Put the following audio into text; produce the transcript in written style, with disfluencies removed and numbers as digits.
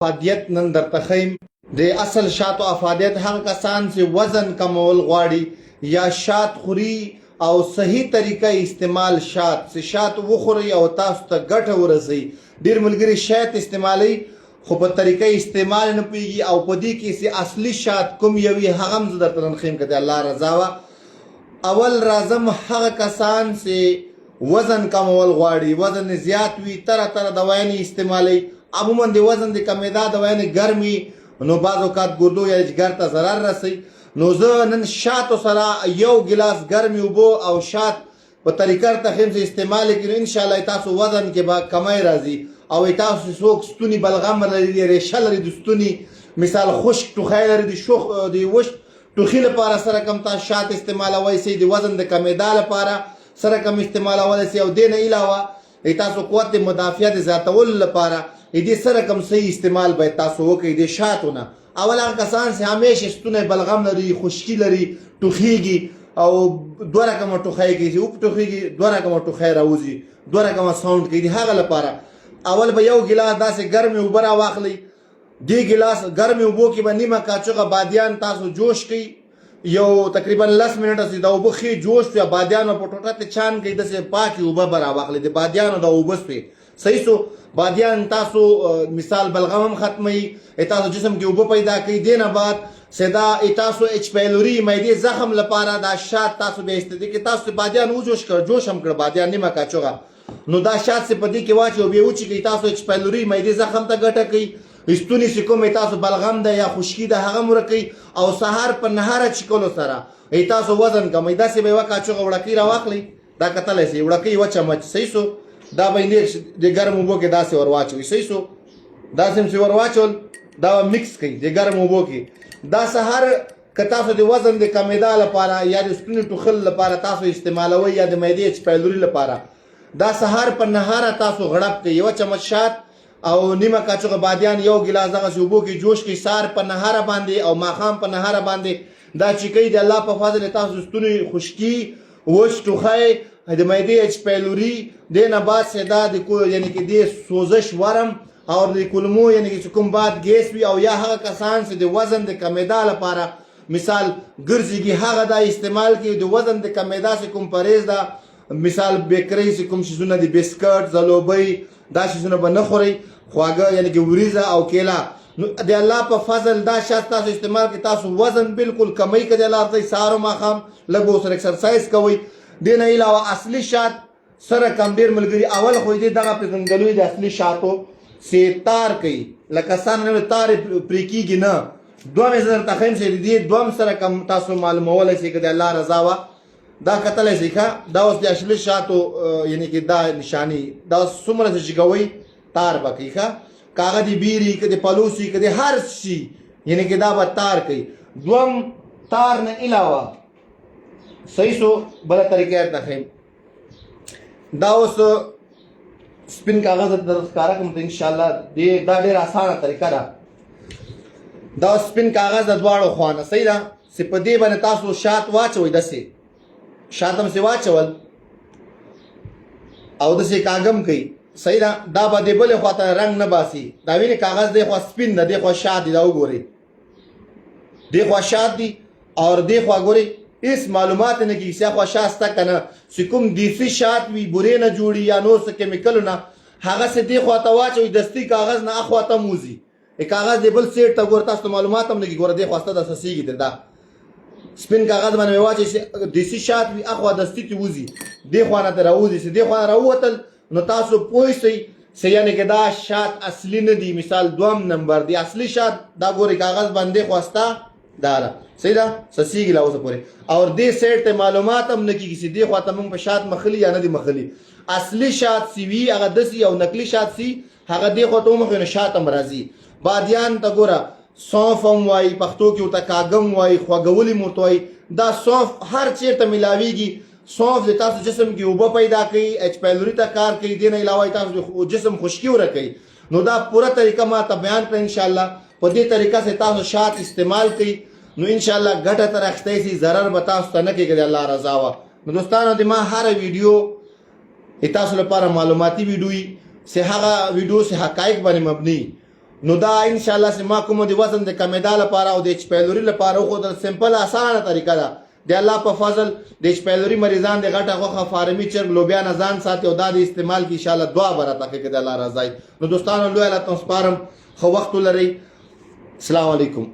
افادیت نن درته ښیم. د اصل شاتو افادیت هغه کسان چې وزن کمول غواړي یا شات خوري او صحیح طریقه استعمال شات وخوري او تاسو ته ګټه ورسوي. ډېر ملګري شات استعمالوي خو په طریقه استعمال نه پوهېږي او په دې کې چې اصلي شات کوم یو وي هغه هم زه درته نن ښیم که د الله رضا وه. اول راځم هغه کسان چې وزن کمول غواړي، وزن زیات وي، تره دوايانې استعمالوي. عموما د وزن د کمېدا دوايانې ګرمي نو بعض اوقات ګردو یا جګر ته ضرر رسوي. نو زه نن شاتو سره یو ګلاس ګرمې اوبه او شات په طریقه ته ښیم چې استعمال یې کړي، انشاءالله تاسو وزن کې به کمی راځي. او تاسو څوک ستوني بلغم لري، ریشه لري د ستوني، مثال خشک ټوخی لري، د وشت ټوخي لپاره سره کم تاسو شات استعمالولی شئ. د وزن د کمېدا لپاره سره کم استعمالولی شئ. او دې نه علاوه تاسو قوت مدافعه د زیاتولو لپاره دې سره کم صحیح استعمال باید تاسو وکړئ د شاتو نه. اول هغه کسان چې همیشه ستونی بلغم لري، خشکي لري، ټوخیږي او دوه رقمه ټوخی کوي، چې وټوخیږي دوه رقمه ټوخی راوځي، دوه رقمه ساوند کوي. د هغه لپاره اول به یو ګلاس داسې ګرمې اوبه راواخلئ. دې ګلاس ګرمې اوبو کې به نیمه کاچوغه بادیان تاسو جوش کړئ. یو تقریبا 10 منټه چې دا اوبه ښې جوش شوې، بادیان په ټوټه ته چان کړئ، داسې پاکې اوبه به راواخلئ. د بادیانو دا اوبه شوې صحیح شو. بادیان تاسو مثال بلغم هم ختموي، تاسو جسم کې اوبه پیدا کوي. دې نه بعد سدا تاسو اچ پیلوري معدې زخم لپاره دا شات تاسو به استعمال کې تاسو بادیان جوش هم کړ، بادیان نیمه کاچوغه، نو دا شات چې په دې کې واچي او بیا وچیږي، تاسو اچ پیلوري معدې زخم ته ګټه کوي. ستوني چې کوم تاسو بلغم ده یا خشکي ده هغه مړه کوي. او سهار په نهاره چښلو سره تاسو وزن کموي. داسې به یوه کاچوغه وړکۍ راواخلئ، دا کتلی شئ وړکۍ یوه چمچ صحیح شو. دا به د ګرم اوبو کې داسې ور واچوئ صحیح شو. داسې چې ور واچول دا به مکس کړئ د ګرم اوبو کې. دا سهار که تاسو د وزن د کمېدا لپاره یا د ستوني ټوخل لپاره تاسو استعمالوئ یا د معدې اچ پیلوري لپاره، دا سهار په نهاره تاسو غړپ کړئ. یوه چمچ شات او نیمه کاچوغه بادیان یو ګلاس دغسې اوبو کې جوش کړئ. سهار په نهاره باندې او ماښام په نهاره باندې دا چې کوي د الله په فضل تاسو ستوني خشکي، وچ ټوخی، د معدې اچ پیلوري، دې نه بعد سدا یعنې کې د سوزش ورم او د کولمو یعنې چې کوم باد ګیس وي، او یا هغه کسان چې د وزن د کمېدا لپاره مثال ګرځېږي هغه دا استعمال کوي. د وزن د کمېدا چې کوم پرهیز ده، مثال بیکرۍ چې کوم شیزونه دي، بسکټ، ځلوبۍ، دا شیزونه به نه خورئ، خواږه یعنې کې وریځه او کیله. نو د الله په فضل دا شات تاسو استعمال کوئ، تاسو وزن بالکل کمی که د الله رضا سهار او ماښام لږ به ورسره ایکسرسایز کوئ. دې نه علاوه اصلي شات سره کم ډېر ملګري اول خو دې دغه پېژندګلوي د اصلي شاتو چې تار کوي، لکه څنګه تار پرې کېږي نه. دوه مې زه درته ښیم چې دې دوه سره کم تاسو معلومولی شئ که د الله رضا وه. دا کتلی شئ ښه، دا اوس د اصلي شاتو یعنې کې دا نشانې، دا څومره چې کوئ تار به کوي ښه. که هغه د بیري که د پلوس وي که د هر شي یعنې کې دا به تار کوي. دوم تار نه علاوه صحیح شو بله طریقه درته ښیم. دا اوس سپین کاغذ درته ښکاره کړم ته انشاءالله. دا ډېره اسانه طریقه ده. دا سپین کاغذ د دواړو خوا نه صحیح ده چې په دې باندې تاسو شات واچوئ. داسې شات هم چې واچول او داسې کاږم کوي صحیح ده. دا به د بلې خوا ته رنګ نه باسي. دا وینې کاغذ دې خوا سپین ده، دې خوا شات دي. دا وګورئ دې خوا شات دي او دې خوا ګورئ هیڅ معلومات نه کېږي چې اخوا شات شته که نه. چې کوم دیسي شات وي بورې نه جوړي یا نور څه کیمیکلو نه، هغسې دې خوا ته واچوئ، دستي کاغذ نه اخوا ته م وځي. کاغذ دې بل سیټ ته ګوره تاسو ته معلومات هم نه کېږي. ګوره دې خوا سته دا سسېږي ترې دا سپین کاغذ باندې مې واچوئ چې دیسي شات وي اخوا دستي ته وځي، دې خوا نه ته راوځي. چې دې خوا نه راووتل نو تاسو پوه شئ چې یعنې که دا شات اصلي نه دي. مثال دوم نمبر دی اصلي شات، دا ګورئ کاغذ باندې خوا سته دا ده صحیح ده سسېږي لا اوسه پورې. او دې سیټ ته معلومات هم نه کېږي چې دې خوا ته موږ په شات مخلي یا نه دي مخلي. اصلي شات چې وي هغه داسې او نقلي شات چې هغه دې خوا ته ومخوي نو شات هم راځي. بادیان ته ګوره سونف هم وایي، پښتو کې ورته کاږم وایي، خوږولي مو ورته وایي. دا سونف هر چېرته میلاویږي. سونف د تاسو جسم کې اوبه پیدا کوي، اچ پیلوري ته کار کوي. دې نه علاوه تاسو جسم خشکي ورکوي. نو دا پوره طریقه ما ته بیان کړه انشاءالله. په دې طریقه سره تاسو شات استعمال کوئ نو انشاءالله ګټه تر اخیستی شي، ضرر به تاسو ته نه کېږي د الله رضا وه. نو دوستانو د ما هره ویډیو تاسو لپاره معلوماتي ویډیو وي چې هغه ویډیو چې حقایق باندې مبني نو دا ان شاء الله چې ما کوم د وزن د کمیدا لپاره او د اچ پیلوري لپاره خو د سمپل اسانه طریقه ده د الله په فضل د اچ پیلوري مریضان د غټه غوخه فارمي چرګ لوبیا نه ځان ساتي او دا د استعمال کې ان شاء الله دعا برته کې د الله رضای. نو دوستانو لوی الله تاسو سپارم خو وخت لري. السلام علیکم.